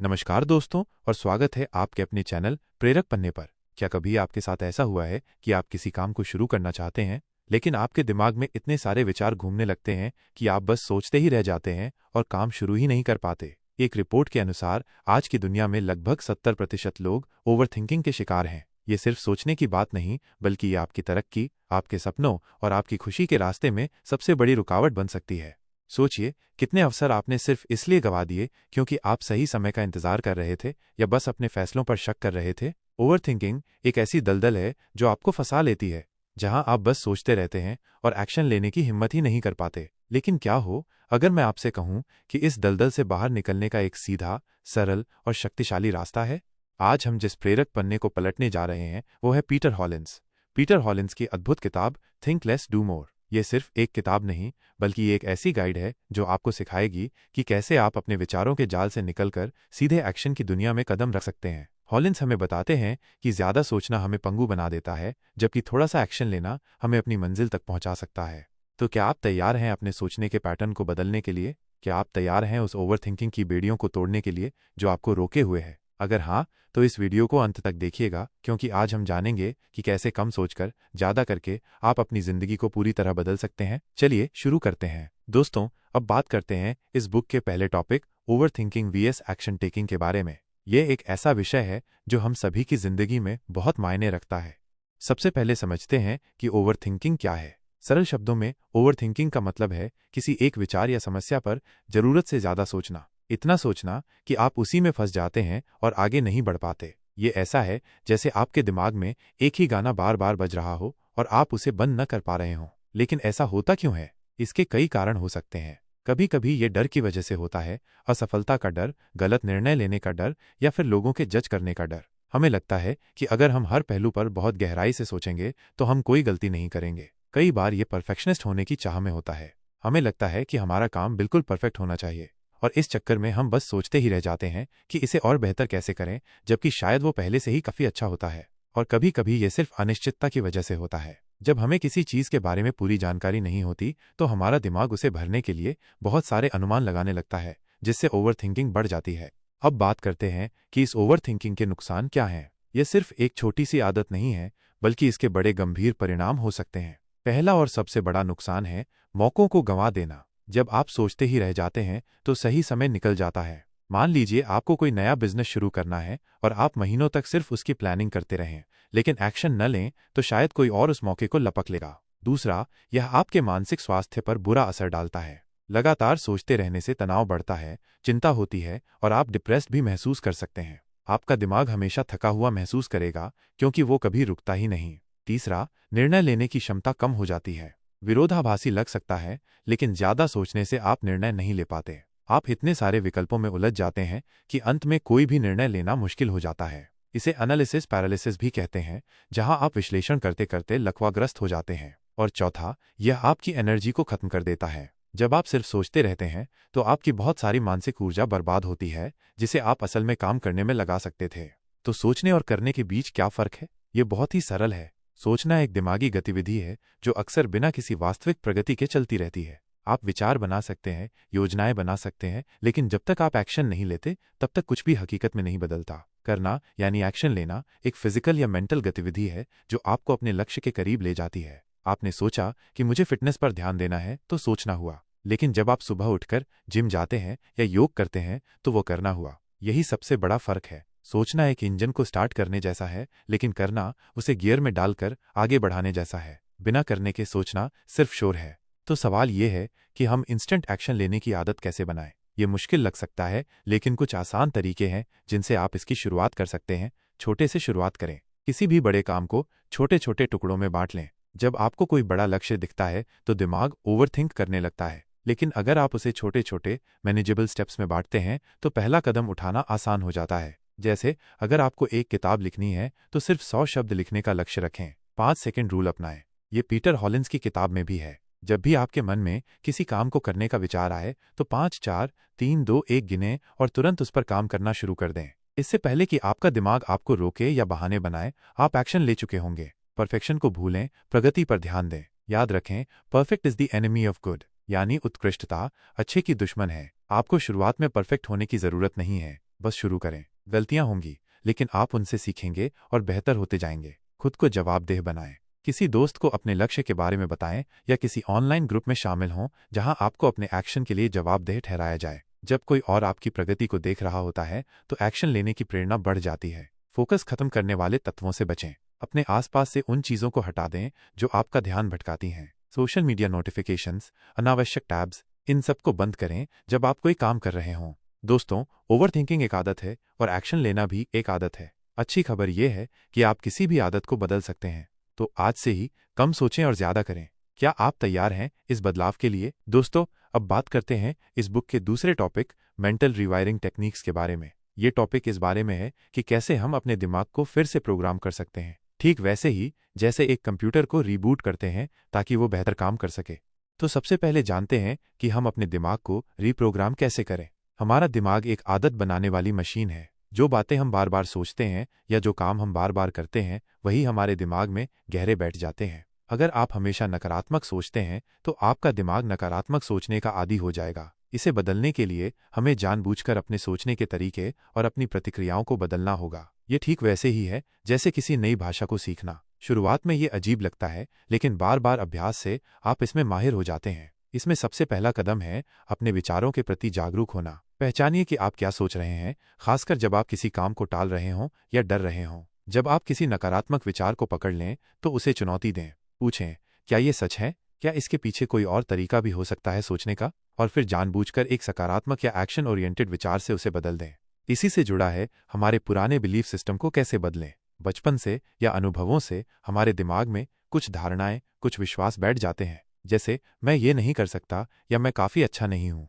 नमस्कार दोस्तों और स्वागत है आपके अपने चैनल प्रेरक पन्ने पर। क्या कभी आपके साथ ऐसा हुआ है कि आप किसी काम को शुरू करना चाहते हैं लेकिन आपके दिमाग में इतने सारे विचार घूमने लगते हैं कि आप बस सोचते ही रह जाते हैं और काम शुरू ही नहीं कर पाते। एक रिपोर्ट के अनुसार आज की दुनिया में लगभग 70% लोग ओवरथिंकिंग के शिकार हैं। ये सिर्फ सोचने की बात नहीं बल्कि ये आपकी तरक्की, आपके सपनों और आपकी खुशी के रास्ते में सबसे बड़ी रुकावट बन सकती है। सोचिए, कितने अवसर आपने सिर्फ इसलिए गंवा दिए क्योंकि आप सही समय का इंतजार कर रहे थे या बस अपने फैसलों पर शक कर रहे थे। ओवरथिंकिंग एक ऐसी दलदल है जो आपको फंसा लेती है, जहां आप बस सोचते रहते हैं और एक्शन लेने की हिम्मत ही नहीं कर पाते। लेकिन क्या हो अगर मैं आपसे कहूं कि इस दलदल से बाहर निकलने का एक सीधा, सरल और शक्तिशाली रास्ता है? आज हम जिस प्रेरक पन्ने को पलटने जा रहे हैं वो है पीटर हॉलिंस। पीटर हॉलिंस की अद्भुत किताब थिंक लेस डू मोर। ये सिर्फ एक किताब नहीं बल्कि ये एक ऐसी गाइड है जो आपको सिखाएगी कि कैसे आप अपने विचारों के जाल से निकलकर सीधे एक्शन की दुनिया में कदम रख सकते हैं। हॉलिंस हमें बताते हैं कि ज्यादा सोचना हमें पंगु बना देता है, जबकि थोड़ा सा एक्शन लेना हमें अपनी मंजिल तक पहुंचा सकता है। तो क्या आप तैयार हैं अपने सोचने के पैटर्न को बदलने के लिए? क्या आप तैयार हैं उस ओवरथिंकिंग की बेड़ियों को तोड़ने के लिए जो आपको रोके हुए है? अगर हाँ, तो इस वीडियो को अंत तक देखिएगा, क्योंकि आज हम जानेंगे कि कैसे कम सोचकर ज्यादा करके आप अपनी जिंदगी को पूरी तरह बदल सकते हैं। चलिए शुरू करते हैं। दोस्तों, अब बात करते हैं इस बुक के पहले topic overthinking V S action taking के बारे में। यह एक ऐसा विषय है जो हम सभी की जिंदगी में बहुत मायने रखता है। सबसे पहले समझते हैं कि ओवरथिंकिंग क्या है। सरल शब्दों में ओवरथिंकिंग का मतलब है किसी एक विचार या समस्या पर जरूरत से ज्यादा सोचना। इतना सोचना कि आप उसी में फंस जाते हैं और आगे नहीं बढ़ पाते। ये ऐसा है जैसे आपके दिमाग में एक ही गाना बार बार बज रहा हो और आप उसे बंद न कर पा रहे हों। लेकिन ऐसा होता क्यों है? इसके कई कारण हो सकते हैं। कभी कभी ये डर की वजह से होता है, असफलता का डर, गलत निर्णय लेने का डर या फिर लोगों के जज करने का डर। हमें लगता है कि अगर हम हर पहलू पर बहुत गहराई से सोचेंगे तो हम कोई गलती नहीं करेंगे। कई बार ये परफेक्शनिस्ट होने की चाह में होता है। हमें लगता है कि हमारा काम बिल्कुल परफेक्ट होना चाहिए और इस चक्कर में हम बस सोचते ही रह जाते हैं कि इसे और बेहतर कैसे करें, जबकि शायद वो पहले से ही काफी अच्छा होता है। और कभी कभी ये सिर्फ अनिश्चितता की वजह से होता है। जब हमें किसी चीज के बारे में पूरी जानकारी नहीं होती तो हमारा दिमाग उसे भरने के लिए बहुत सारे अनुमान लगाने लगता है, जिससे ओवरथिंकिंग बढ़ जाती है। अब बात करते हैं कि इस ओवरथिंकिंग के नुकसान क्या हैं। यह सिर्फ एक छोटी सी आदत नहीं है, बल्कि इसके बड़े गंभीर परिणाम हो सकते हैं। पहला और सबसे बड़ा नुकसान है मौकों को गंवा देना। जब आप सोचते ही रह जाते हैं तो सही समय निकल जाता है। मान लीजिए आपको कोई नया बिजनेस शुरू करना है और आप महीनों तक सिर्फ उसकी प्लानिंग करते रहें, लेकिन एक्शन न लें तो शायद कोई और उस मौके को लपक लेगा। दूसरा, यह आपके मानसिक स्वास्थ्य पर बुरा असर डालता है। लगातार सोचते रहने से तनाव बढ़ता है, चिंता होती है और आप डिप्रेस्ड भी महसूस कर सकते हैं। आपका दिमाग हमेशा थका हुआ महसूस करेगा क्योंकि वो कभी रुकता ही नहीं। तीसरा, निर्णय लेने की क्षमता कम हो जाती है। विरोधाभासी लग सकता है, लेकिन ज्यादा सोचने से आप निर्णय नहीं ले पाते। आप इतने सारे विकल्पों में उलझ जाते हैं कि अंत में कोई भी निर्णय लेना मुश्किल हो जाता है। इसे एनालिसिस पैरालिसिस भी कहते हैं, जहां आप विश्लेषण करते करते लकवाग्रस्त हो जाते हैं। और चौथा, यह आपकी एनर्जी को खत्म कर देता है। जब आप सिर्फ सोचते रहते हैं तो आपकी बहुत सारी मानसिक ऊर्जा बर्बाद होती है, जिसे आप असल में काम करने में लगा सकते थे। तो सोचने और करने के बीच क्या फर्क है? ये बहुत ही सरल है। सोचना एक दिमागी गतिविधि है जो अक्सर बिना किसी वास्तविक प्रगति के चलती रहती है। आप विचार बना सकते हैं, योजनाएं बना सकते हैं, लेकिन जब तक आप एक्शन नहीं लेते तब तक कुछ भी हकीकत में नहीं बदलता। करना यानी एक्शन लेना एक फिजिकल या मेंटल गतिविधि है जो आपको अपने लक्ष्य के करीब ले जाती है। आपने सोचा कि मुझे फिटनेस पर ध्यान देना है तो सोचना हुआ, लेकिन जब आप सुबह उठकर जिम जाते हैं या योग करते हैं तो वो करना हुआ। यही सबसे बड़ा फर्क है। सोचना एक इंजन को स्टार्ट करने जैसा है, लेकिन करना उसे गियर में डालकर आगे बढ़ाने जैसा है। बिना करने के सोचना सिर्फ शोर है। तो सवाल यह है कि हम इंस्टेंट एक्शन लेने की आदत कैसे बनाएं? ये मुश्किल लग सकता है, लेकिन कुछ आसान तरीके हैं जिनसे आप इसकी शुरुआत कर सकते हैं। छोटे से शुरुआत करें। किसी भी बड़े काम को छोटे छोटे टुकड़ों में बांट लें। जब आपको कोई बड़ा लक्ष्य दिखता है तो दिमाग ओवरथिंक करने लगता है, लेकिन अगर आप उसे छोटे छोटे मैनेजेबल स्टेप्स में बांटते हैं तो पहला कदम उठाना आसान हो जाता है। जैसे अगर आपको एक किताब लिखनी है तो सिर्फ 100 शब्द लिखने का लक्ष्य रखें। 5 सेकंड रूल अपनाएं। ये पीटर हॉलिंस की किताब में भी है। जब भी आपके मन में किसी काम को करने का विचार आए तो 5 4 3 2 1 गिनें और तुरंत उस पर काम करना शुरू कर दें। इससे पहले कि आपका दिमाग आपको रोके या बहाने बनाए, आप एक्शन ले चुके होंगे। परफेक्शन को भूलें, प्रगति पर ध्यान दें। याद रखें, perfect is the enemy of good, यानी उत्कृष्टता अच्छे की दुश्मन है। आपको शुरुआत में परफेक्ट होने की जरूरत नहीं है। बस शुरू करें। गलतियां होंगी, लेकिन आप उनसे सीखेंगे और बेहतर होते जाएंगे। खुद को जवाबदेह बनाएं। किसी दोस्त को अपने लक्ष्य के बारे में बताएं या किसी ऑनलाइन ग्रुप में शामिल हों जहां आपको अपने एक्शन के लिए जवाबदेह ठहराया जाए। जब कोई और आपकी प्रगति को देख रहा होता है तो एक्शन लेने की प्रेरणा बढ़ जाती है। फोकस खत्म करने वाले तत्वों से बचें। अपने आसपास से उन चीज़ों को हटा दें जो आपका ध्यान भटकाती हैं। सोशल मीडिया नोटिफिकेशंस, अनावश्यक टैब्स, इन सब को बंद करें जब आप कोई काम कर रहे हों। दोस्तों, ओवरथिंकिंग एक आदत है और एक्शन लेना भी एक आदत है। अच्छी खबर यह है कि आप किसी भी आदत को बदल सकते हैं। तो आज से ही कम सोचें और ज्यादा करें। क्या आप तैयार हैं इस बदलाव के लिए? दोस्तों, अब बात करते हैं इस बुक के दूसरे टॉपिक, मेंटल रिवायरिंग टेक्निक्स के बारे में। ये टॉपिक इस बारे में है कि कैसे हम अपने दिमाग को फिर से प्रोग्राम कर सकते हैं, ठीक वैसे ही जैसे एक कंप्यूटर को रीबूट करते हैं ताकि वो बेहतर काम कर सके। तो सबसे पहले जानते हैं कि हम अपने दिमाग को रीप्रोग्राम कैसे करें। हमारा दिमाग एक आदत बनाने वाली मशीन है। जो बातें हम बार बार सोचते हैं या जो काम हम बार बार करते हैं वही हमारे दिमाग में गहरे बैठ जाते हैं। अगर आप हमेशा नकारात्मक सोचते हैं तो आपका दिमाग नकारात्मक सोचने का आदी हो जाएगा। इसे बदलने के लिए हमें जानबूझकर अपने सोचने के तरीके और अपनी प्रतिक्रियाओं को बदलना होगा। ये ठीक वैसे ही है जैसे किसी नई भाषा को सीखना। शुरुआत में ये अजीब लगता है, लेकिन बार बार अभ्यास से आप इसमें माहिर हो जाते हैं। इसमें सबसे पहला कदम है अपने विचारों के प्रति जागरूक होना। पहचानिए कि आप क्या सोच रहे हैं, खासकर जब आप किसी काम को टाल रहे हों या डर रहे हों। जब आप किसी नकारात्मक विचार को पकड़ लें तो उसे चुनौती दें। पूछें, क्या ये सच है? क्या इसके पीछे कोई और तरीका भी हो सकता है सोचने का? और फिर जानबूझकर एक सकारात्मक या एक्शन ओरिएंटेड विचार से उसे बदल दें। इसी से जुड़ा है हमारे पुराने बिलीफ सिस्टम को कैसे बदलें। बचपन से या अनुभवों से हमारे दिमाग में कुछ धारणाएं, कुछ विश्वास बैठ जाते हैं, जैसे मैं ये नहीं कर सकता या मैं काफ़ी अच्छा नहीं हूँ।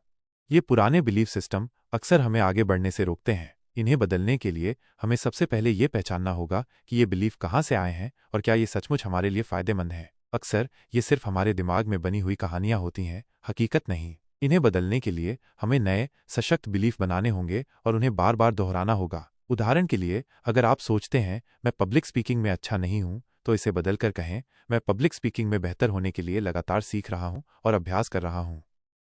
ये पुराने बिलीफ सिस्टम अक्सर हमें आगे बढ़ने से रोकते हैं। इन्हें बदलने के लिए हमें सबसे पहले ये पहचानना होगा कि ये बिलीफ कहाँ से आए हैं और क्या ये सचमुच हमारे लिए फ़ायदेमंद हैं। अक्सर ये सिर्फ हमारे दिमाग में बनी हुई कहानियाँ होती हैं, हकीकत नहीं। इन्हें बदलने के लिए हमें नए, सशक्त बिलीफ बनाने होंगे और उन्हें बार बार दोहराना होगा। उदाहरण के लिए, अगर आप सोचते हैं मैं पब्लिक स्पीकिंग में अच्छा नहीं हूँ, तो इसे बदलकर कहें मैं पब्लिक स्पीकिंग में बेहतर होने के लिए लगातार सीख रहा हूँ और अभ्यास कर रहा हूँ।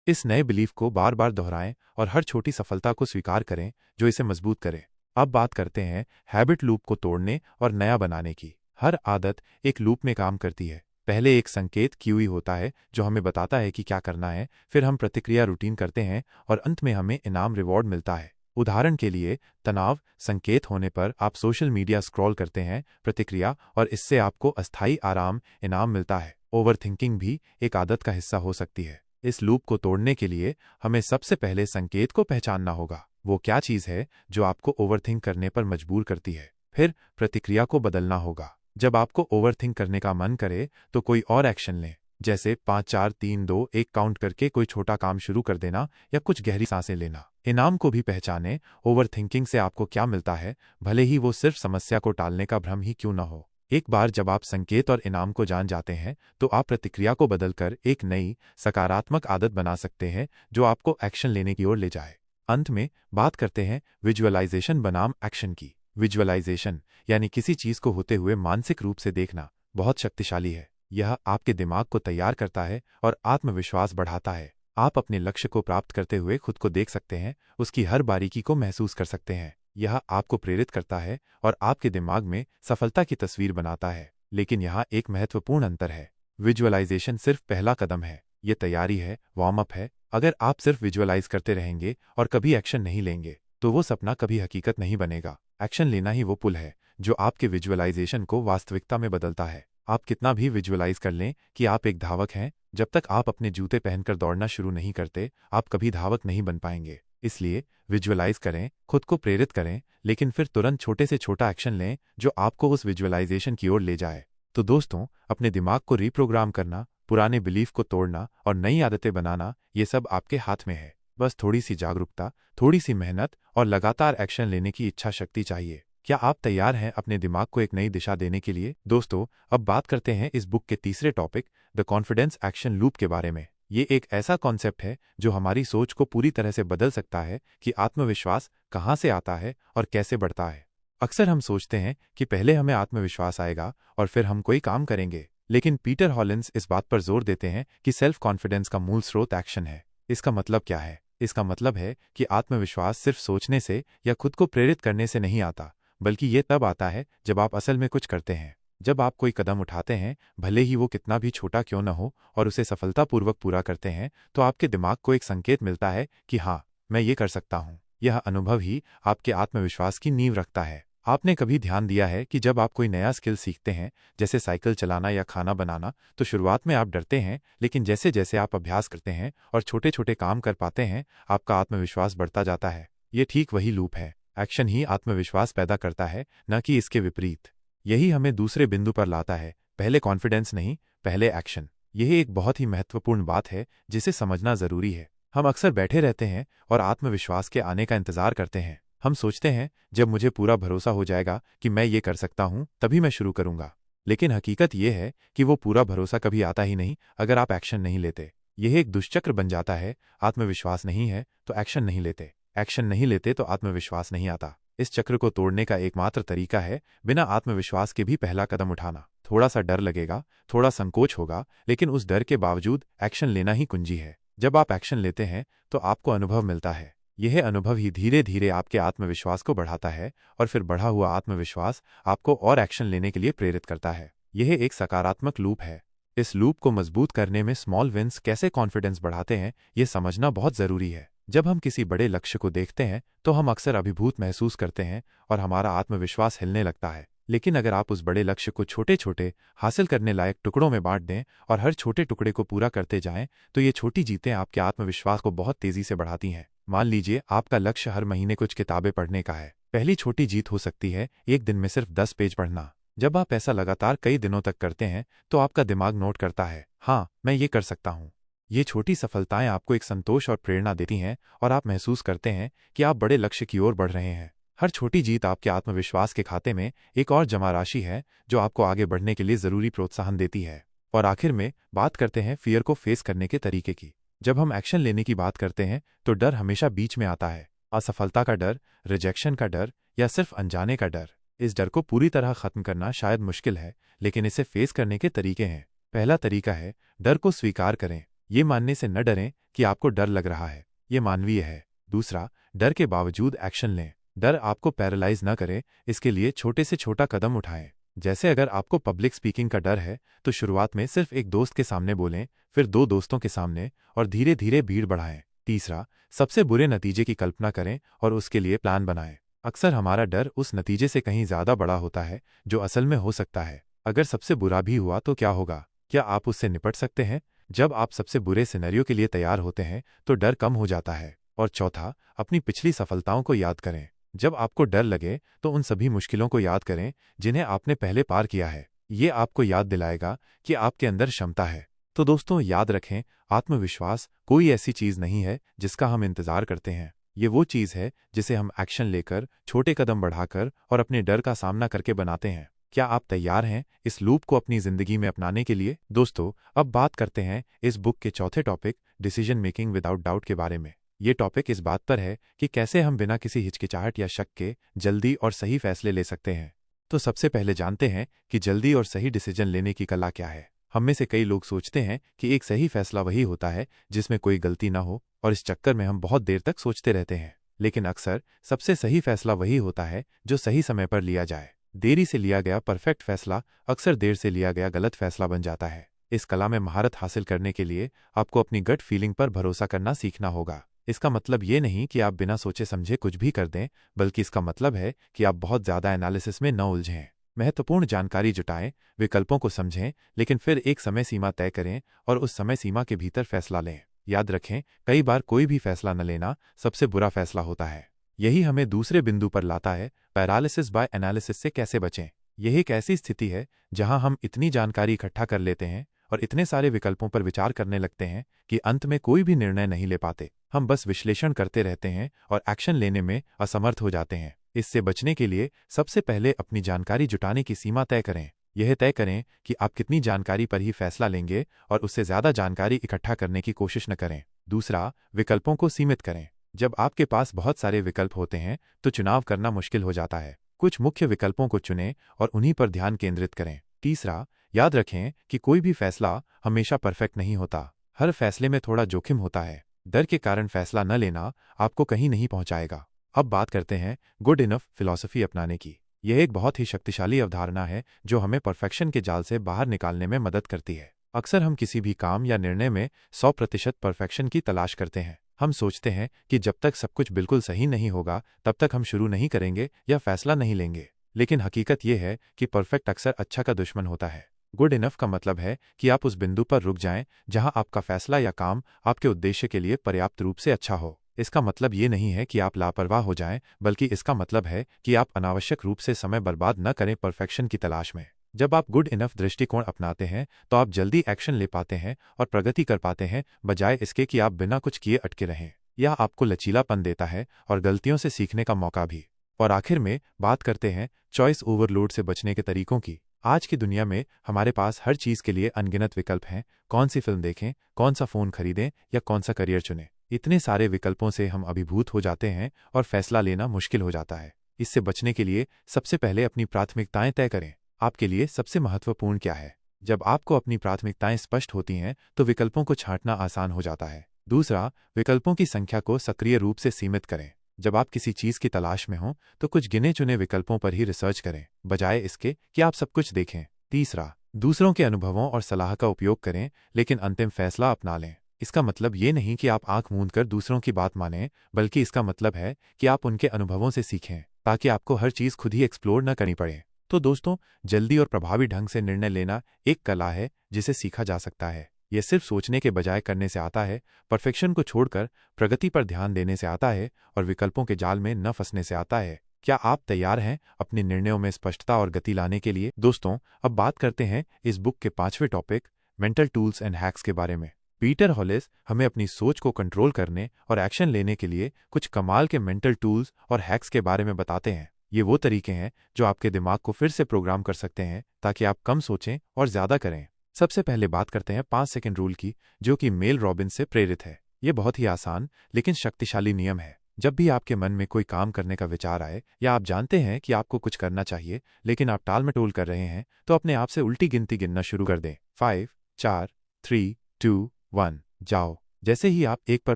इस नए बिलीफ को बार बार दोहराएं और हर छोटी सफलता को स्वीकार करें जो इसे मजबूत करे। अब बात करते हैं हैबिट लूप को तोड़ने और नया बनाने की। हर आदत एक लूप में काम करती है। पहले एक संकेत क्यूई होता है जो हमें बताता है कि क्या करना है, फिर हम प्रतिक्रिया रूटीन करते हैं और अंत में हमें इनाम रिवॉर्ड मिलता है। उदाहरण के लिए, तनाव संकेत होने पर आप सोशल मीडिया स्क्रॉल करते हैं, प्रतिक्रिया, और इससे आपको अस्थायी आराम, इनाम मिलता है। ओवरथिंकिंग भी एक आदत का हिस्सा हो सकती है। इस लूप को तोड़ने के लिए हमें सबसे पहले संकेत को पहचानना होगा। वो क्या चीज़ है जो आपको ओवरथिंक करने पर मजबूर करती है। फिर प्रतिक्रिया को बदलना होगा। जब आपको ओवरथिंक करने का मन करे तो कोई और एक्शन लें, जैसे 5 4 3 2 1 काउंट करके कोई छोटा काम शुरू कर देना या कुछ गहरी सांसें लेना। इनाम को भी पहचानें। ओवरथिंकिंग से आपको क्या मिलता है, भले ही वो सिर्फ समस्या को टालने का भ्रम ही क्यों न हो। एक बार जब आप संकेत और इनाम को जान जाते हैं तो आप प्रतिक्रिया को बदलकर एक नई, सकारात्मक आदत बना सकते हैं जो आपको एक्शन लेने की ओर ले जाए। अंत में बात करते हैं विजुअलाइजेशन बनाम एक्शन की। विजुअलाइजेशन यानी किसी चीज को होते हुए मानसिक रूप से देखना बहुत शक्तिशाली है। यह आपके दिमाग को तैयार करता है और आत्मविश्वास बढ़ाता है। आप अपने लक्ष्य को प्राप्त करते हुए खुद को देख सकते हैं, उसकी हर बारीकी को महसूस कर सकते हैं। यह आपको प्रेरित करता है और आपके दिमाग में सफलता की तस्वीर बनाता है। लेकिन यहाँ एक महत्वपूर्ण अंतर है। विजुअलाइजेशन सिर्फ पहला कदम है, ये तैयारी है, वार्म अप है। अगर आप सिर्फ विजुअलाइज करते रहेंगे और कभी एक्शन नहीं लेंगे तो वो सपना कभी हकीकत नहीं बनेगा। एक्शन लेना ही वो पुल है जो आपके विजुअलाइजेशन को वास्तविकता में बदलता है। आप कितना भी विजुअलाइज कर लें कि आप एक धावक हैं, जब तक आप अपने जूते पहनकर दौड़ना शुरू नहीं करते आप कभी धावक नहीं बन पाएंगे। इसलिए विजुअलाइज करें, खुद को प्रेरित करें, लेकिन फिर तुरंत छोटे से छोटा एक्शन लें जो आपको उस विजुअलाइजेशन की ओर ले जाए। तो दोस्तों, अपने दिमाग को रीप्रोग्राम करना, पुराने बिलीफ को तोड़ना और नई आदतें बनाना, ये सब आपके हाथ में है। बस थोड़ी सी जागरूकता, थोड़ी सी मेहनत और लगातार एक्शन लेने की इच्छा शक्ति चाहिए। क्या आप तैयार हैं अपने दिमाग को एक नई दिशा देने के लिए? दोस्तों, अब बात करते हैं इस बुक के तीसरे topic, the confidence action loop के बारे में। ये एक ऐसा कॉन्सेप्ट है जो हमारी सोच को पूरी तरह से बदल सकता है कि आत्मविश्वास कहाँ से आता है और कैसे बढ़ता है। अक्सर हम सोचते हैं कि पहले हमें आत्मविश्वास आएगा और फिर हम कोई काम करेंगे, लेकिन पीटर हॉलिंस इस बात पर जोर देते हैं कि सेल्फ कॉन्फिडेंस का मूल स्रोत एक्शन है। इसका मतलब क्या है? इसका मतलब है कि आत्मविश्वास सिर्फ सोचने से या खुद को प्रेरित करने से नहीं आता, बल्कि ये तब आता है जब आप असल में कुछ करते हैं। जब आप कोई कदम उठाते हैं, भले ही वो कितना भी छोटा क्यों न हो, और उसे सफलतापूर्वक पूरा करते हैं, तो आपके दिमाग को एक संकेत मिलता है कि हाँ, मैं ये कर सकता हूँ। यह अनुभव ही आपके आत्मविश्वास की नींव रखता है। आपने कभी ध्यान दिया है कि जब आप कोई नया स्किल सीखते हैं, जैसे साइकिल चलाना या खाना बनाना, तो शुरुआत में आप डरते हैं, लेकिन जैसे जैसे आप अभ्यास करते हैं और छोटे छोटे काम कर पाते हैं, आपका आत्मविश्वास बढ़ता जाता है। ये ठीक वही लूप है। एक्शन ही आत्मविश्वास पैदा करता है, न कि इसके विपरीत। यही हमें दूसरे बिंदु पर लाता है। पहले कॉन्फिडेंस नहीं, पहले एक्शन। यह एक बहुत ही महत्वपूर्ण बात है जिसे समझना जरूरी है। हम अक्सर बैठे रहते हैं और आत्मविश्वास के आने का इंतजार करते हैं। हम सोचते हैं, जब मुझे पूरा भरोसा हो जाएगा कि मैं ये कर सकता हूं, तभी मैं शुरू करूंगा। लेकिन हकीकत यह है कि वो पूरा भरोसा कभी आता ही नहीं अगर आप एक्शन नहीं लेते। यह एक दुष्चक्र बन जाता है। आत्मविश्वास नहीं है तो एक्शन नहीं लेते, एक्शन नहीं लेते तो आत्मविश्वास नहीं आता। इस चक्र को तोड़ने का एकमात्र तरीका है बिना आत्मविश्वास के भी पहला कदम उठाना। थोड़ा सा डर लगेगा, थोड़ा संकोच होगा, लेकिन उस डर के बावजूद एक्शन लेना ही कुंजी है। जब आप एक्शन लेते हैं तो आपको अनुभव मिलता है। यह अनुभव ही धीरे धीरे आपके आत्मविश्वास को बढ़ाता है, और फिर बढ़ा हुआ आत्मविश्वास आपको और एक्शन लेने के लिए प्रेरित करता है। यह एक सकारात्मक लूप है। इस लूप को मजबूत करने में स्मॉल विन्स कैसे कॉन्फिडेंस बढ़ाते हैं, यह समझना बहुत जरूरी है। जब हम किसी बड़े लक्ष्य को देखते हैं तो हम अक्सर अभिभूत महसूस करते हैं और हमारा आत्मविश्वास हिलने लगता है। लेकिन अगर आप उस बड़े लक्ष्य को छोटे छोटे हासिल करने लायक टुकड़ों में बांट दें और हर छोटे टुकड़े को पूरा करते जाएं, तो ये छोटी जीतें आपके आत्मविश्वास को बहुत तेजी से बढ़ाती हैं। मान लीजिए आपका लक्ष्य हर महीने कुछ किताबें पढ़ने का है। पहली छोटी जीत हो सकती है एक दिन में सिर्फ 10 पेज पढ़ना। जब आप ऐसा लगातार कई दिनों तक करते हैं तो आपका दिमाग नोट करता है, हाँ, मैं ये कर सकता हूँ। ये छोटी सफलताएं आपको एक संतोष और प्रेरणा देती हैं, और आप महसूस करते हैं कि आप बड़े लक्ष्य की ओर बढ़ रहे हैं। हर छोटी जीत आपके आत्मविश्वास के खाते में एक और जमा राशि है जो आपको आगे बढ़ने के लिए जरूरी प्रोत्साहन देती है। और आखिर में बात करते हैं फियर को फेस करने के तरीके की। जब हम एक्शन लेने की बात करते हैं तो डर हमेशा बीच में आता है। असफलता का डर, रिजेक्शन का डर, या सिर्फ अनजाने का डर। इस डर को पूरी तरह खत्म करना शायद मुश्किल है, लेकिन इसे फेस करने के तरीके हैं। पहला तरीका है, डर को स्वीकार करें। ये मानने से न डरें कि आपको डर लग रहा है, ये मानवीय है। दूसरा, डर के बावजूद एक्शन लें। डर आपको पैरालाइज न करे, इसके लिए छोटे से छोटा कदम उठाएं। जैसे अगर आपको पब्लिक स्पीकिंग का डर है तो शुरुआत में सिर्फ एक दोस्त के सामने बोलें, फिर 2 दोस्तों के सामने, और धीरे धीरे भीड़ बढ़ाएं। तीसरा, सबसे बुरे नतीजे की कल्पना करें और उसके लिए प्लान बनाएं। अक्सर हमारा डर उस नतीजे से कहीं ज्यादा बड़ा होता है जो असल में हो सकता है। अगर सबसे बुरा भी हुआ तो क्या होगा? क्या आप उससे निपट सकते हैं? जब आप सबसे बुरे सिनेरियो के लिए तैयार होते हैं तो डर कम हो जाता है। और चौथा, अपनी पिछली सफलताओं को याद करें। जब आपको डर लगे तो उन सभी मुश्किलों को याद करें जिन्हें आपने पहले पार किया है। ये आपको याद दिलाएगा कि आपके अंदर क्षमता है। तो दोस्तों, याद रखें, आत्मविश्वास कोई ऐसी चीज नहीं है जिसका हम इंतजार करते हैं। ये वो चीज है जिसे हम एक्शन लेकर, छोटे कदम बढ़ाकर और अपने डर का सामना करके बनाते हैं। क्या आप तैयार हैं इस लूप को अपनी जिंदगी में अपनाने के लिए? दोस्तों, अब बात करते हैं इस बुक के चौथे topic, decision making without doubt के बारे में। ये टॉपिक इस बात पर है कि कैसे हम बिना किसी हिचकिचाहट या शक के जल्दी और सही फैसले ले सकते हैं। तो सबसे पहले जानते हैं कि जल्दी और सही डिसीजन लेने की कला क्या है। हम में से कई लोग सोचते हैं कि एक सही फैसला वही होता है जिसमें कोई गलती ना हो, और इस चक्कर में हम बहुत देर तक सोचते रहते हैं। लेकिन अक्सर सबसे सही फैसला वही होता है जो सही समय पर लिया जाए। देरी से लिया गया परफेक्ट फैसला अक्सर देर से लिया गया गलत फैसला बन जाता है। इस कला में महारत हासिल करने के लिए आपको अपनी गट फीलिंग पर भरोसा करना सीखना होगा। इसका मतलब ये नहीं कि आप बिना सोचे समझे कुछ भी कर दें, बल्कि इसका मतलब है कि आप बहुत ज्यादा एनालिसिस में न उलझें। महत्वपूर्ण जानकारी जुटाएं, विकल्पों को समझें, लेकिन फिर एक समय सीमा तय करें और उस समय सीमा के भीतर फैसला लें। याद रखें, कई बार कोई भी फैसला न लेना सबसे बुरा फैसला होता है। यही हमें दूसरे बिंदु पर लाता है, पैरालिसिस बाय एनालिसिस से कैसे बचें। यह एक ऐसी स्थिति है जहां हम इतनी जानकारी इकट्ठा कर लेते हैं और इतने सारे विकल्पों पर विचार करने लगते हैं कि अंत में कोई भी निर्णय नहीं ले पाते। हम बस विश्लेषण करते रहते हैं और एक्शन लेने में असमर्थ हो जाते हैं। इससे बचने के लिए सबसे पहले अपनी जानकारी जुटाने की सीमा तय करें। यह तय करें कि आप कितनी जानकारी पर ही फैसला लेंगे और उससे ज्यादा जानकारी इकट्ठा करने की कोशिश न करें। दूसरा, विकल्पों को सीमित करें। जब आपके पास बहुत सारे विकल्प होते हैं तो चुनाव करना मुश्किल हो जाता है। कुछ मुख्य विकल्पों को चुनें और उन्हीं पर ध्यान केंद्रित करें। तीसरा, याद रखें कि कोई भी फैसला हमेशा परफेक्ट नहीं होता। हर फैसले में थोड़ा जोखिम होता है। डर के कारण फैसला न लेना आपको कहीं नहीं पहुंचाएगा। अब बात करते हैं गुड इनफ फिलॉसफी अपनाने की। यह एक बहुत ही शक्तिशाली अवधारणा है जो हमें परफेक्शन के जाल से बाहर निकालने में मदद करती है। अक्सर हम किसी भी काम या निर्णय में 100% परफेक्शन की तलाश करते हैं। हम सोचते हैं कि जब तक सब कुछ बिल्कुल सही नहीं होगा तब तक हम शुरू नहीं करेंगे या फैसला नहीं लेंगे। लेकिन हकीकत यह है कि परफेक्ट अक्सर अच्छा का दुश्मन होता है। गुड इनफ का मतलब है कि आप उस बिंदु पर रुक जाएं जहां आपका फैसला या काम आपके उद्देश्य के लिए पर्याप्त रूप से अच्छा हो। इसका मतलब ये नहीं है कि आप लापरवाह हो जाएं, बल्कि इसका मतलब है कि आप अनावश्यक रूप से समय बर्बाद न करें परफेक्शन की तलाश में। जब आप गुड इनफ दृष्टिकोण अपनाते हैं तो आप जल्दी एक्शन ले पाते हैं और प्रगति कर पाते हैं, बजाय इसके कि आप बिना कुछ किए अटके रहें। यह आपको लचीलापन देता है और गलतियों से सीखने का मौका भी। और आखिर में बात करते हैं चॉइस ओवरलोड से बचने के तरीकों की। आज की दुनिया में हमारे पास हर चीज के लिए अनगिनत विकल्प हैं। कौन सी फिल्म देखें, कौन सा फोन खरीदें या कौन सा करियर चुनें। इतने सारे विकल्पों से हम अभिभूत हो जाते हैं और फैसला लेना मुश्किल हो जाता है। इससे बचने के लिए सबसे पहले अपनी प्राथमिकताएं तय करें। आपके लिए सबसे महत्वपूर्ण क्या है? जब आपको अपनी प्राथमिकताएं स्पष्ट होती हैं तो विकल्पों को छांटना आसान हो जाता है। दूसरा, विकल्पों की संख्या को सक्रिय रूप से सीमित करें। जब आप किसी चीज की तलाश में हों तो कुछ गिने चुने विकल्पों पर ही रिसर्च करें, बजाय इसके कि आप सब कुछ देखें। तीसरा, दूसरों के अनुभवों और सलाह का उपयोग करें, लेकिन अंतिम फैसला अपना लें। इसका मतलब ये नहीं कि आप आंख मूंद कर दूसरों की बात मानें, बल्कि इसका मतलब है कि आप उनके अनुभवों से सीखें, ताकि आपको हर चीज खुद ही एक्सप्लोर न करनी पड़े। तो दोस्तों, जल्दी और प्रभावी ढंग से निर्णय लेना एक कला है जिसे सीखा जा सकता है। यह सिर्फ सोचने के बजाय करने से आता है, परफेक्शन को छोड़कर प्रगति पर ध्यान देने से आता है और विकल्पों के जाल में न फंसने से आता है। क्या आप तैयार हैं अपने निर्णयों में स्पष्टता और गति लाने के लिए? दोस्तों, अब बात करते हैं इस बुक के 5वें topic mental tools and hacks के बारे में। पीटर हॉलिस हमें अपनी सोच को कंट्रोल करने और एक्शन लेने के लिए कुछ कमाल के मेंटल टूल्स और हैक्स के बारे में बताते हैं। ये वो तरीके हैं जो आपके दिमाग को फिर से प्रोग्राम कर सकते हैं ताकि आप कम सोचें और ज्यादा करें। सबसे पहले बात करते हैं 5 सेकंड रूल की, जो कि मेल रॉबिन्स से प्रेरित है। ये बहुत ही आसान लेकिन शक्तिशाली नियम है। जब भी आपके मन में कोई काम करने का विचार आए या आप जानते हैं कि आपको कुछ करना चाहिए लेकिन आप टाल मटोल कर रहे हैं, तो अपने आप से उल्टी गिनती गिनना शुरू कर दें। 5, 4, 3, 2, 1, जाओ। जैसे ही आप 1 पर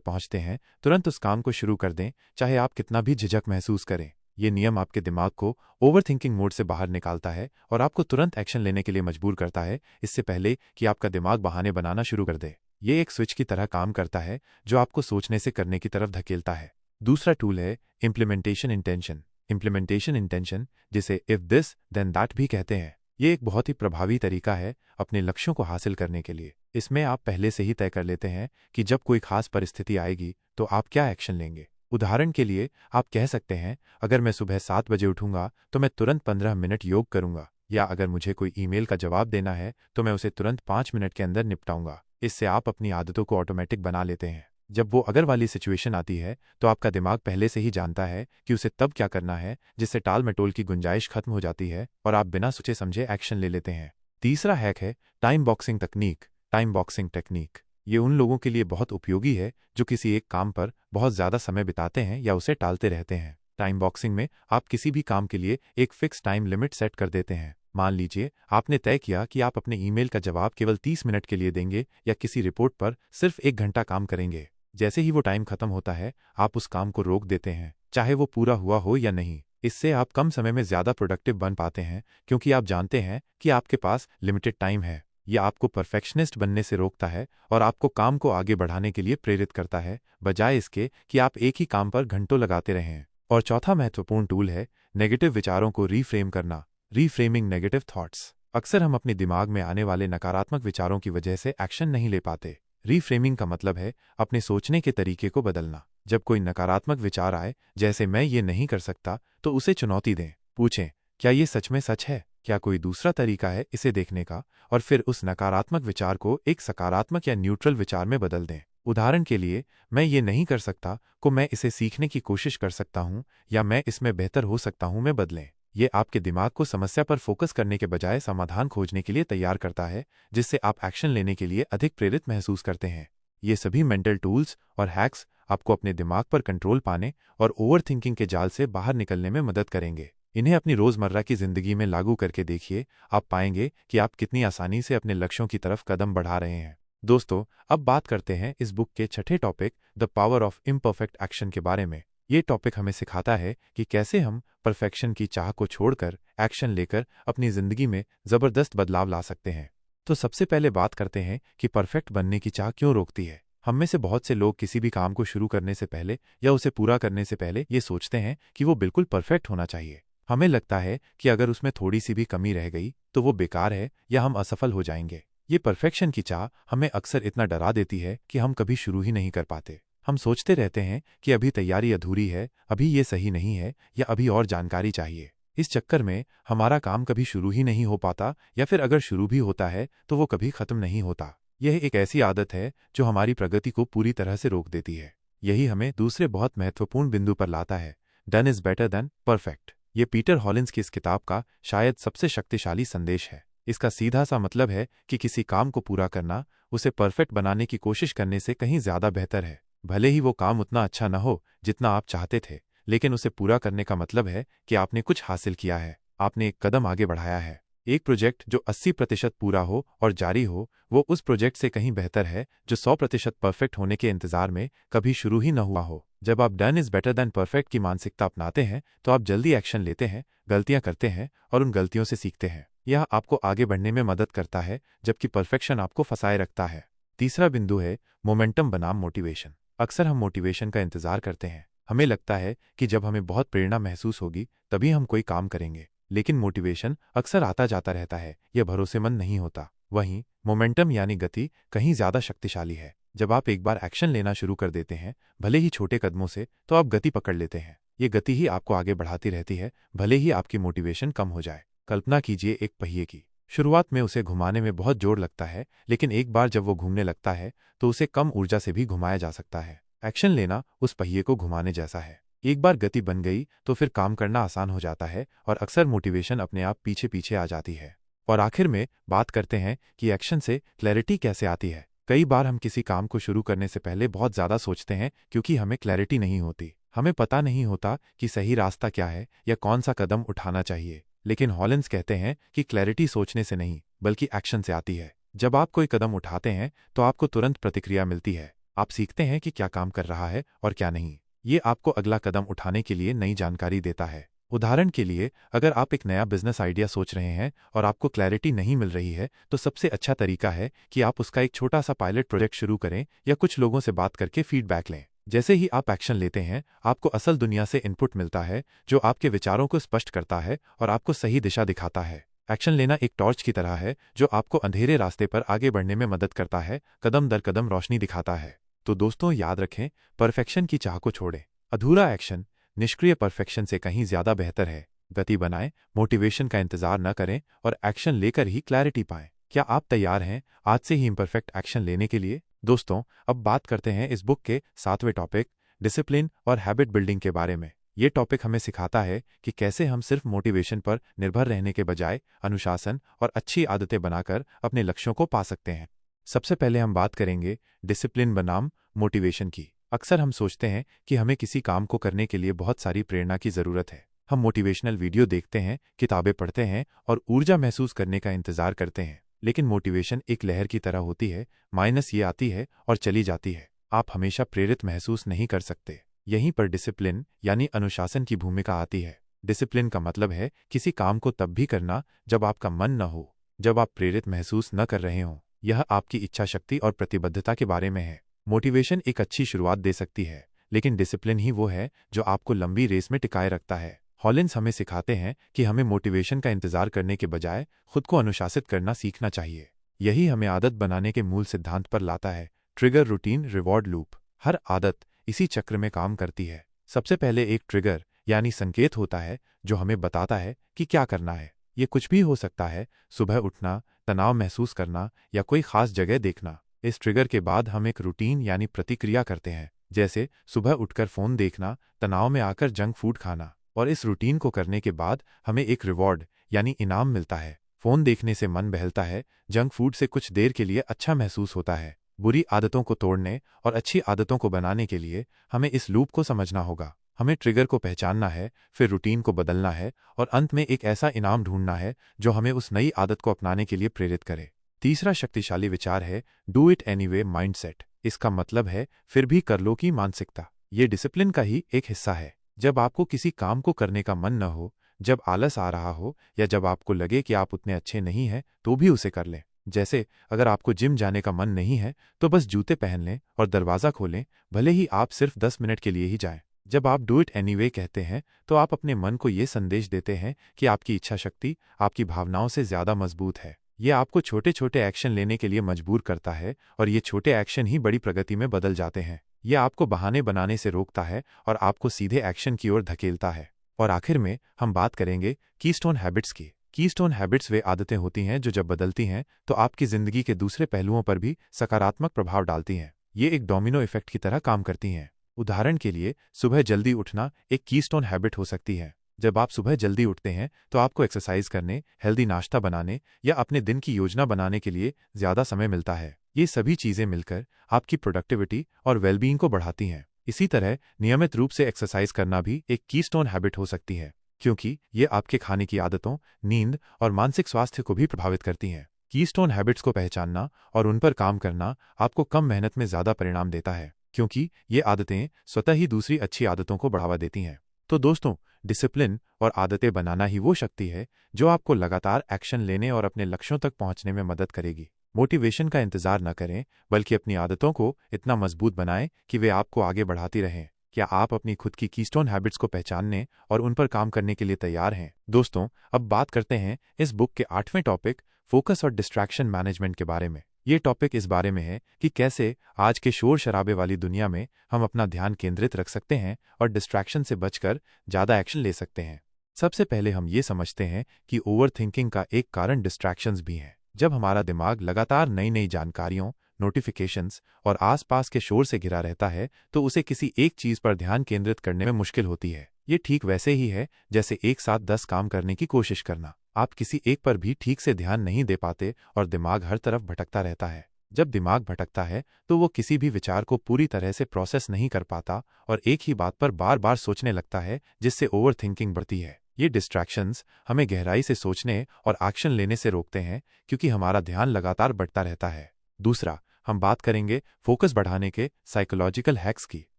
पहुंचते हैं, तुरंत उस काम को शुरू कर दें, चाहे आप कितना भी झिझक महसूस करें। ये नियम आपके दिमाग को ओवरथिंकिंग मोड से बाहर निकालता है और आपको तुरंत एक्शन लेने के लिए मजबूर करता है, इससे पहले कि आपका दिमाग बहाने बनाना शुरू कर दे। ये एक स्विच की तरह काम करता है जो आपको सोचने से करने की तरफ धकेलता है। दूसरा टूल है इम्प्लीमेंटेशन इंटेंशन। इम्प्लीमेंटेशन इंटेंशन, जिसे इफ दिस देन दैट भी कहते हैं, ये एक बहुत ही प्रभावी तरीका है अपने लक्ष्यों को हासिल करने के लिए। इसमें आप पहले से ही तय कर लेते हैं कि जब कोई खास परिस्थिति आएगी तो आप क्या एक्शन लेंगे। उदाहरण के लिए, आप कह सकते हैं, अगर मैं सुबह 7 बजे उठूंगा तो मैं तुरंत 15 मिनट योग करूंगा, या अगर मुझे कोई ईमेल का जवाब देना है तो मैं उसे तुरंत 5 मिनट के अंदर निपटाऊंगा। इससे आप अपनी आदतों को ऑटोमेटिक बना लेते हैं। जब वो अगर वाली सिचुएशन आती है तो आपका दिमाग पहले से ही जानता है कि उसे तब क्या करना है, जिससे टाल मटोल की गुंजाइश खत्म हो जाती है और आप बिना सोचे समझे एक्शन ले लेते हैं। तीसरा हैक है टाइम बॉक्सिंग तकनीक। टाइम बॉक्सिंग टेक्निक ये उन लोगों के लिए बहुत उपयोगी है जो किसी एक काम पर बहुत ज्यादा समय बिताते हैं या उसे टालते रहते हैं। टाइम बॉक्सिंग में आप किसी भी काम के लिए एक फिक्स टाइम लिमिट सेट कर देते हैं। मान लीजिए आपने तय किया कि आप अपने ईमेल का जवाब केवल 30 मिनट के लिए देंगे या किसी रिपोर्ट पर सिर्फ 1 घंटा काम करेंगे। जैसे ही वो टाइम खत्म होता है, आप उस काम को रोक देते हैं, चाहे वो पूरा हुआ हो या नहीं। इससे आप कम समय में ज्यादा प्रोडक्टिव बन पाते हैं, क्योंकि आप जानते हैं कि आपके पास लिमिटेड टाइम है। यह आपको परफेक्शनिस्ट बनने से रोकता है और आपको काम को आगे बढ़ाने के लिए प्रेरित करता है, बजाय इसके कि आप एक ही काम पर घंटों लगाते रहें। और चौथा महत्वपूर्ण टूल है नेगेटिव विचारों को रीफ्रेम करना। Reframing negative thoughts. अक्सर हम अपने दिमाग में आने वाले नकारात्मक विचारों की वजह से एक्शन नहीं ले पाते। रीफ्रेमिंग का मतलब है अपने सोचने के तरीके को बदलना। जब कोई नकारात्मक विचार आए, जैसे मैं ये नहीं कर सकता, तो उसे चुनौती दें। पूछें, क्या ये सच में सच है? क्या कोई दूसरा तरीका है इसे देखने का? और फिर उस नकारात्मक विचार को एक सकारात्मक या न्यूट्रल विचार में बदल दें। उदाहरण के लिए, मैं ये नहीं कर सकता को मैं इसे सीखने की कोशिश कर सकता हूँ, या मैं इसमें बेहतर हो सकता हूँ में बदलें। ये आपके दिमाग को समस्या पर फोकस करने के बजाय समाधान खोजने के लिए तैयार करता है, जिससे आप एक्शन लेने के लिए अधिक प्रेरित महसूस करते हैं। ये सभी मेंटल टूल्स और हैक्स आपको अपने दिमाग पर कंट्रोल पाने और ओवरथिंकिंग के जाल से बाहर निकलने में मदद करेंगे। इन्हें अपनी रोजमर्रा की जिंदगी में लागू करके देखिए, आप पाएंगे कि आप कितनी आसानी से अपने लक्ष्यों की तरफ कदम बढ़ा रहे हैं। दोस्तों, अब बात करते हैं इस बुक के छठे topic the power of imperfect action के बारे में। ये टॉपिक हमें सिखाता है कि कैसे हम परफेक्शन की चाह को छोड़कर एक्शन लेकर अपनी जिंदगी में जबरदस्त बदलाव ला सकते हैं। तो सबसे पहले बात करते हैं कि परफेक्ट बनने की चाह क्यों रोकती है। हम में से बहुत से लोग किसी भी काम को शुरू करने से पहले या उसे पूरा करने से पहले ये सोचते हैं कि वो बिल्कुल परफेक्ट होना चाहिए। हमें लगता है कि अगर उसमें थोड़ी सी भी कमी रह गई तो वो बेकार है या हम असफल हो जाएंगे। ये परफेक्शन की चाह हमें अक्सर इतना डरा देती है कि हम कभी शुरू ही नहीं कर पाते। हम सोचते रहते हैं कि अभी तैयारी अधूरी है, अभी ये सही नहीं है या अभी और जानकारी चाहिए। इस चक्कर में हमारा काम कभी शुरू ही नहीं हो पाता या फिर अगर शुरू भी होता है तो वो कभी खत्म नहीं होता। यह एक ऐसी आदत है जो हमारी प्रगति को पूरी तरह से रोक देती है। यही हमें दूसरे बहुत महत्वपूर्ण बिंदु पर लाता है, done is better than perfect. ये पीटर हॉलिंस की इस किताब का शायद सबसे शक्तिशाली संदेश है। इसका सीधा सा मतलब है कि किसी काम को पूरा करना उसे परफेक्ट बनाने की कोशिश करने से कहीं ज्यादा बेहतर है। भले ही वो काम उतना अच्छा न हो जितना आप चाहते थे, लेकिन उसे पूरा करने का मतलब है कि आपने कुछ हासिल किया है, आपने एक कदम आगे बढ़ाया है। एक प्रोजेक्ट जो 80% पूरा हो और जारी हो, वो उस प्रोजेक्ट से कहीं बेहतर है जो 100% परफेक्ट होने के इंतजार में कभी शुरू ही न हुआ हो। जब आप done is better than perfect की मानसिकता अपनाते हैं तो आप जल्दी एक्शन लेते हैं, गलतियां करते हैं और उन गलतियों से सीखते हैं। यह आपको आगे बढ़ने में मदद करता है, जबकि परफेक्शन आपको फंसाए रखता है। तीसरा बिंदु है मोमेंटम बनाम मोटिवेशन। अक्सर हम मोटिवेशन का इंतजार करते हैं। हमें लगता है कि जब हमें बहुत प्रेरणा महसूस होगी तभी हम कोई काम करेंगे, लेकिन मोटिवेशन अक्सर आता जाता रहता है, यह भरोसेमंद नहीं होता। वहीं मोमेंटम यानी गति कहीं ज्यादा शक्तिशाली है। जब आप एक बार एक्शन लेना शुरू कर देते हैं, भले ही छोटे कदमों से, तो आप गति पकड़ लेते हैं। ये गति ही आपको आगे बढ़ाती रहती है, भले ही आपकी मोटिवेशन कम हो जाए। कल्पना कीजिए एक पहिए की। शुरुआत में उसे घुमाने में बहुत जोर लगता है, लेकिन एक बार जब वो घूमने लगता है तो उसे कम ऊर्जा से भी घुमाया जा सकता है। एक्शन लेना उस पहिए को घुमाने जैसा है। एक बार गति बन गई तो फिर काम करना आसान हो जाता है और अक्सर मोटिवेशन अपने आप पीछे पीछे आ जाती है। और आखिर में बात करते हैं कि एक्शन से क्लैरिटी कैसे आती है। कई बार हम किसी काम को शुरू करने से पहले बहुत ज्यादा सोचते हैं क्योंकि हमें क्लैरिटी नहीं होती। हमें पता नहीं होता कि सही रास्ता क्या है या कौन सा कदम उठाना चाहिए। लेकिन हॉलिंस कहते हैं कि क्लैरिटी सोचने से नहीं बल्कि एक्शन से आती है। जब आप कोई कदम उठाते हैं तो आपको तुरंत प्रतिक्रिया मिलती है। आप सीखते हैं कि क्या काम कर रहा है और क्या नहीं। ये आपको अगला कदम उठाने के लिए नई जानकारी देता है। उदाहरण के लिए, अगर आप एक नया बिजनेस आइडिया सोच रहे हैं और आपको क्लैरिटी नहीं मिल रही है, तो सबसे अच्छा तरीका है कि आप उसका एक छोटा सा पायलट प्रोजेक्ट शुरू करें या कुछ लोगों से बात करके फीडबैक लें। जैसे ही आप एक्शन लेते हैं, आपको असल दुनिया से इनपुट मिलता है जो आपके विचारों को स्पष्ट करता है और आपको सही दिशा दिखाता है। एक्शन लेना एक टॉर्च की तरह है जो आपको अंधेरे रास्ते पर आगे बढ़ने में मदद करता है, कदम दर कदम रोशनी दिखाता है। तो दोस्तों, याद रखें, परफेक्शन की चाह को छोड़ें। अधूरा एक्शन निष्क्रिय परफेक्शन से कहीं ज्यादा बेहतर है। गति बनाएं, मोटिवेशन का इंतजार न करें और एक्शन लेकर ही क्लैरिटी पाएं। क्या आप तैयार हैं आज से ही इम्परफेक्ट एक्शन लेने के लिए? दोस्तों, अब बात करते हैं इस बुक के 7वें टॉपिक डिसिप्लिन और हैबिट बिल्डिंग के बारे में। ये टॉपिक हमें सिखाता है कि कैसे हम सिर्फ मोटिवेशन पर निर्भर रहने के बजाय अनुशासन और अच्छी आदतें बनाकर अपने लक्ष्यों को पा सकते हैं। सबसे पहले हम बात करेंगे डिसिप्लिन बनाम मोटिवेशन की। अक्सर हम सोचते हैं कि हमें किसी काम को करने के लिए बहुत सारी प्रेरणा की जरूरत है। हम मोटिवेशनल वीडियो देखते हैं, किताबें पढ़ते हैं और ऊर्जा महसूस करने का इंतजार करते हैं। लेकिन मोटिवेशन एक लहर की तरह होती है, माइनस ये आती है और चली जाती है। आप हमेशा प्रेरित महसूस नहीं कर सकते। यहीं पर डिसिप्लिन यानी अनुशासन की भूमिका आती है। डिसिप्लिन का मतलब है किसी काम को तब भी करना जब आपका मन न हो, जब आप प्रेरित महसूस न कर रहे हों। यह आपकी इच्छा शक्ति और प्रतिबद्धता के बारे में है। मोटिवेशन एक अच्छी शुरुआत दे सकती है, लेकिन डिसिप्लिन ही वो है जो आपको लंबी रेस में टिकाए रखता है। हॉलिंस हमें सिखाते हैं कि हमें मोटिवेशन का इंतजार करने के बजाय खुद को अनुशासित करना सीखना चाहिए। यही हमें आदत बनाने के मूल सिद्धांत पर लाता है, ट्रिगर, रूटीन, रिवॉर्ड लूप। हर आदत इसी चक्र में काम करती है। सबसे पहले एक ट्रिगर यानी संकेत होता है जो हमें बताता है कि क्या करना है। ये कुछ भी हो सकता है, सुबह उठना, तनाव महसूस करना या कोई खास जगह देखना। इस ट्रिगर के बाद हम एक रूटीन यानी प्रतिक्रिया करते हैं, जैसे सुबह उठकर फोन देखना, तनाव में आकर जंक फूड खाना। और इस रूटीन को करने के बाद हमें एक रिवॉर्ड यानी इनाम मिलता है। फोन देखने से मन बहलता है, जंक फूड से कुछ देर के लिए अच्छा महसूस होता है। बुरी आदतों को तोड़ने और अच्छी आदतों को बनाने के लिए हमें इस लूप को समझना होगा। हमें ट्रिगर को पहचानना है, फिर रूटीन को बदलना है और अंत में एक ऐसा इनाम ढूंढना है जो हमें उस नई आदत को अपनाने के लिए प्रेरित करे। तीसरा शक्तिशाली विचार है डू इट एनीवे माइंडसेट। इसका मतलब है फिर भी कर लो की मानसिकता। ये डिसिप्लिन का ही एक हिस्सा है। जब आपको किसी काम को करने का मन न हो, जब आलस आ रहा हो या जब आपको लगे कि आप उतने अच्छे नहीं हैं, तो भी उसे कर लें। जैसे अगर आपको जिम जाने का मन नहीं है तो बस जूते पहन लें और दरवाज़ा खोलें, भले ही आप सिर्फ 10 मिनट के लिए ही जाएं। जब आप डू इट एनीवे कहते हैं तो आप अपने मन को ये संदेश देते हैं कि आपकी इच्छा शक्ति आपकी भावनाओं से ज़्यादा मजबूत है। ये आपको छोटे छोटे एक्शन लेने के लिए मजबूर करता है और ये छोटे एक्शन ही बड़ी प्रगति में बदल जाते हैं। ये आपको बहाने बनाने से रोकता है और आपको सीधे एक्शन की ओर धकेलता है। और आखिर में हम बात करेंगे कीस्टोन हैबिट्स की। कीस्टोन हैबिट्स वे आदतें होती हैं जो जब बदलती हैं तो आपकी जिंदगी के दूसरे पहलुओं पर भी सकारात्मक प्रभाव डालती हैं। ये एक डोमिनो इफेक्ट की तरह काम करती हैं। उदाहरण के लिए, सुबह जल्दी उठना एक कीस्टोन हैबिट हो सकती है। जब आप सुबह जल्दी उठते हैं तो आपको एक्सरसाइज करने, हेल्दी नाश्ता बनाने या अपने दिन की योजना बनाने के लिए ज़्यादा समय मिलता है। ये सभी चीज़ें मिलकर आपकी प्रोडक्टिविटी और वेलबीइंग को बढ़ाती हैं। इसी तरह नियमित रूप से एक्सरसाइज करना भी एक कीस्टोन हैबिट हो सकती है, क्योंकि ये आपके खाने की आदतों, नींद और मानसिक स्वास्थ्य को भी प्रभावित करती हैं। कीस्टोन हैबिट्स को पहचानना और उन पर काम करना आपको कम मेहनत में ज़्यादा परिणाम देता है, क्योंकि ये आदतें स्वतः ही दूसरी अच्छी आदतों को बढ़ावा देती हैं। तो दोस्तों, डिसिप्लिन और आदतें बनाना ही वो शक्ति है जो आपको लगातार एक्शन लेने और अपने लक्ष्यों तक पहुंचने में मदद करेगी। मोटिवेशन का इंतजार न करें, बल्कि अपनी आदतों को इतना मजबूत बनाएं कि वे आपको आगे बढ़ाती रहें। क्या आप अपनी खुद की कीस्टोन हैबिट्स को पहचानने और उन पर काम करने के लिए तैयार हैं? दोस्तों, अब बात करते हैं इस बुक के 8वें टॉपिक फोकस और डिस्ट्रैक्शन मैनेजमेंट के बारे में। ये टॉपिक इस बारे में है कि कैसे आज के शोर शराबे वाली दुनिया में हम अपना ध्यान केंद्रित रख सकते हैं और डिस्ट्रैक्शन से बचकर ज़्यादा एक्शन ले सकते हैं। सबसे पहले हम ये समझते हैं कि ओवर थिंकिंग का एक कारण डिस्ट्रैक्शंस भी हैं। जब हमारा दिमाग लगातार नई नई जानकारियों, नोटिफिकेशंस और आसपास के शोर से घिरा रहता है तो उसे किसी एक चीज़ पर ध्यान केंद्रित करने में मुश्किल होती है। ये ठीक वैसे ही है जैसे एक साथ 10 काम करने की कोशिश करना। आप किसी एक पर भी ठीक से ध्यान नहीं दे पाते और दिमाग हर तरफ भटकता रहता है। जब दिमाग भटकता है तो वो किसी भी विचार को पूरी तरह से प्रोसेस नहीं कर पाता और एक ही बात पर बार बार सोचने लगता है, जिससे ओवर थिंकिंग बढ़ती है। ये डिस्ट्रैक्शंस हमें गहराई से सोचने और एक्शन लेने से रोकते हैं, क्योंकि हमारा ध्यान लगातार बढ़ता रहता है। दूसरा, हम बात करेंगे फोकस बढ़ाने के साइकोलॉजिकल हैक्स की।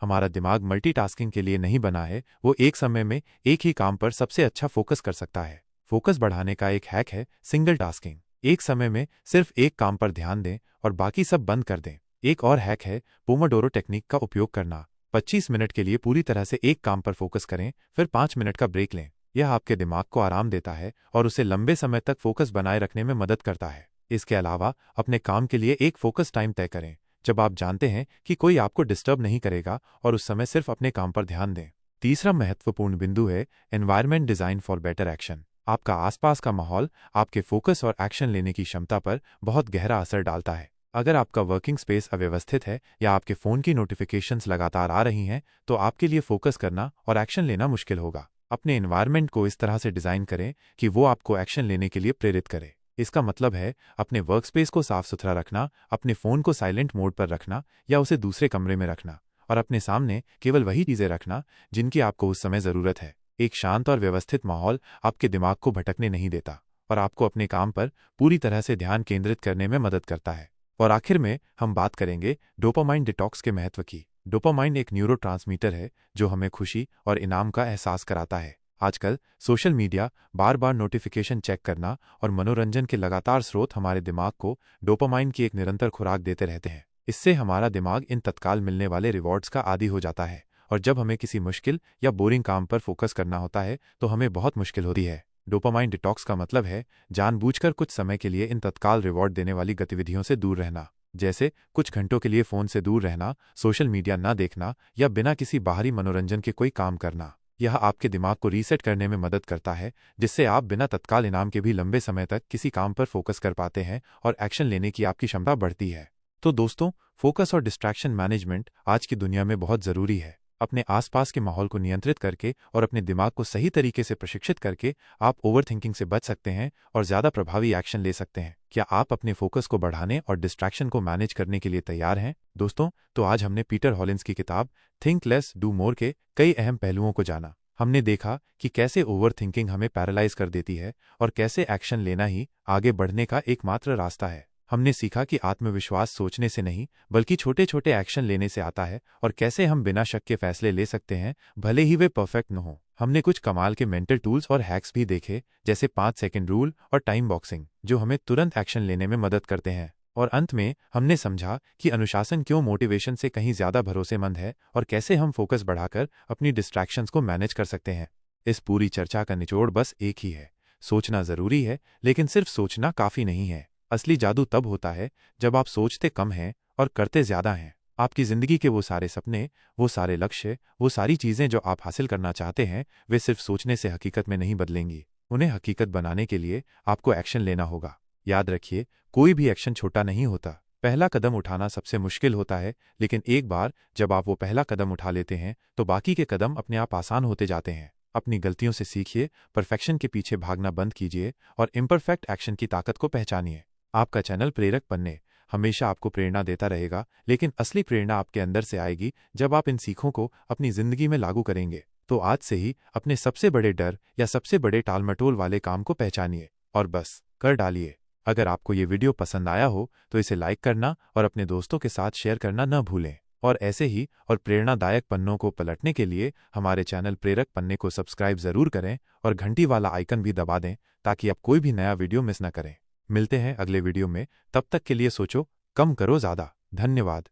हमारा दिमाग मल्टीटास्किंग के लिए नहीं बना है, वो एक समय में एक ही काम पर सबसे अच्छा फोकस कर सकता है। फोकस बढ़ाने का एक हैक है सिंगल टास्किंग। एक समय में सिर्फ एक काम पर ध्यान दें और बाकी सब बंद कर दें। एक और हैक है पोमोडोरो टेक्निक का उपयोग करना। 25 मिनट के लिए पूरी तरह से एक काम पर फोकस करें, फिर 5 मिनट का ब्रेक लें। यह आपके दिमाग को आराम देता है और उसे लंबे समय तक फोकस बनाए रखने में मदद करता है। इसके अलावा अपने काम के लिए एक फोकस टाइम तय करें, जब आप जानते हैं कि कोई आपको डिस्टर्ब नहीं करेगा, और उस समय सिर्फ अपने काम पर ध्यान दें। तीसरा महत्वपूर्ण बिंदु है environment design for better action. आपका आसपास का माहौल आपके फोकस और एक्शन लेने की क्षमता पर बहुत गहरा असर डालता है। अगर आपका वर्किंग स्पेस अव्यवस्थित है या आपके फ़ोन की नोटिफिकेशंस लगातार आ रही हैं, तो आपके लिए फोकस करना और एक्शन लेना मुश्किल होगा। अपने एनवायरनमेंट को इस तरह से डिज़ाइन करें कि वो आपको एक्शन लेने के लिए प्रेरित करे। इसका मतलब है अपने वर्क स्पेस को साफ सुथरा रखना, अपने फ़ोन को साइलेंट मोड पर रखना या उसे दूसरे कमरे में रखना, और अपने सामने केवल वही चीज़ें रखना जिनकी आपको उस समय ज़रूरत है। एक शांत और व्यवस्थित माहौल आपके दिमाग को भटकने नहीं देता और आपको अपने काम पर पूरी तरह से ध्यान केंद्रित करने में मदद करता है। और आखिर में हम बात करेंगे डोपामाइन डिटॉक्स के महत्व की। डोपामाइन एक न्यूरोट्रांसमीटर है जो हमें खुशी और इनाम का एहसास कराता है। आजकल सोशल मीडिया, बार बार नोटिफिकेशन चेक करना और मनोरंजन के लगातार स्रोत हमारे दिमाग को डोपामाइन की एक निरंतर खुराक देते रहते हैं। इससे हमारा दिमाग इन तत्काल मिलने वाले रिवॉर्ड्स का आदी हो जाता है, और जब हमें किसी मुश्किल या बोरिंग काम पर फोकस करना होता है तो हमें बहुत मुश्किल होती है। डोपामाइन डिटॉक्स का मतलब है जानबूझकर कुछ समय के लिए इन तत्काल रिवॉर्ड देने वाली गतिविधियों से दूर रहना, जैसे कुछ घंटों के लिए फ़ोन से दूर रहना, सोशल मीडिया ना देखना या बिना किसी बाहरी मनोरंजन के कोई काम करना। यह आपके दिमाग को रीसेट करने में मदद करता है, जिससे आप बिना तत्काल इनाम के भी लंबे समय तक किसी काम पर फोकस कर पाते हैं और एक्शन लेने की आपकी क्षमता बढ़ती है। तो दोस्तों, फोकस और डिस्ट्रैक्शन मैनेजमेंट आज की दुनिया में बहुत ज़रूरी है। अपने आसपास के माहौल को नियंत्रित करके और अपने दिमाग को सही तरीके से प्रशिक्षित करके आप ओवरथिंकिंग से बच सकते हैं और ज़्यादा प्रभावी एक्शन ले सकते हैं। क्या आप अपने फोकस को बढ़ाने और डिस्ट्रैक्शन को मैनेज करने के लिए तैयार हैं? दोस्तों, तो आज हमने पीटर हॉलिंस की किताब थिंक लेस डू मोर के कई अहम पहलुओं को जाना। हमने देखा कि कैसे ओवरथिंकिंग हमें पैरालाइज कर देती है और कैसे एक्शन लेना ही आगे बढ़ने का एकमात्र रास्ता है। हमने सीखा कि आत्मविश्वास सोचने से नहीं बल्कि छोटे छोटे एक्शन लेने से आता है और कैसे हम बिना शक के फैसले ले सकते हैं, भले ही वे परफेक्ट न हो। हमने कुछ कमाल के मेंटल टूल्स और हैक्स भी देखे, जैसे 5 सेकंड रूल और टाइम बॉक्सिंग, जो हमें तुरंत एक्शन लेने में मदद करते हैं। और अंत में हमने समझा कि अनुशासन क्यों मोटिवेशन से कहीं ज्यादा भरोसेमंद है और कैसे हम फोकस बढ़ाकर अपनी डिस्ट्रैक्शंस को मैनेज कर सकते हैं। इस पूरी चर्चा का निचोड़ बस एक ही है, सोचना जरूरी है, लेकिन सिर्फ सोचना काफी नहीं है। असली जादू तब होता है जब आप सोचते कम हैं और करते ज्यादा हैं। आपकी जिंदगी के वो सारे सपने, वो सारे लक्ष्य, वो सारी चीजें जो आप हासिल करना चाहते हैं, वे सिर्फ सोचने से हकीकत में नहीं बदलेंगी। उन्हें हकीकत बनाने के लिए आपको एक्शन लेना होगा। याद रखिए, कोई भी एक्शन छोटा नहीं होता। पहला कदम उठाना सबसे मुश्किल होता है, लेकिन एक बार जब आप वो पहला कदम उठा लेते हैं तो बाकी के कदम अपने आप आसान होते जाते हैं। अपनी गलतियों से सीखिए, परफेक्शन के पीछे भागना बंद कीजिए और इम्परफेक्ट एक्शन की ताकत को पहचानिए। आपका चैनल प्रेरक पन्ने हमेशा आपको प्रेरणा देता रहेगा, लेकिन असली प्रेरणा आपके अंदर से आएगी जब आप इन सीखों को अपनी जिंदगी में लागू करेंगे। तो आज से ही अपने सबसे बड़े डर या सबसे बड़े टालमटोल वाले काम को पहचानिए और बस कर डालिए। अगर आपको ये वीडियो पसंद आया हो तो इसे लाइक करना और अपने दोस्तों के साथ शेयर करना न भूलें। और ऐसे ही और प्रेरणादायक पन्नों को पलटने के लिए हमारे चैनल प्रेरक पन्ने को सब्सक्राइब जरूर करें और घंटी वाला आइकन भी दबा दें, ताकि आप कोई भी नया वीडियो मिस न करें। मिलते हैं अगले वीडियो में, तब तक के लिए सोचो कम करो ज्यादा। धन्यवाद।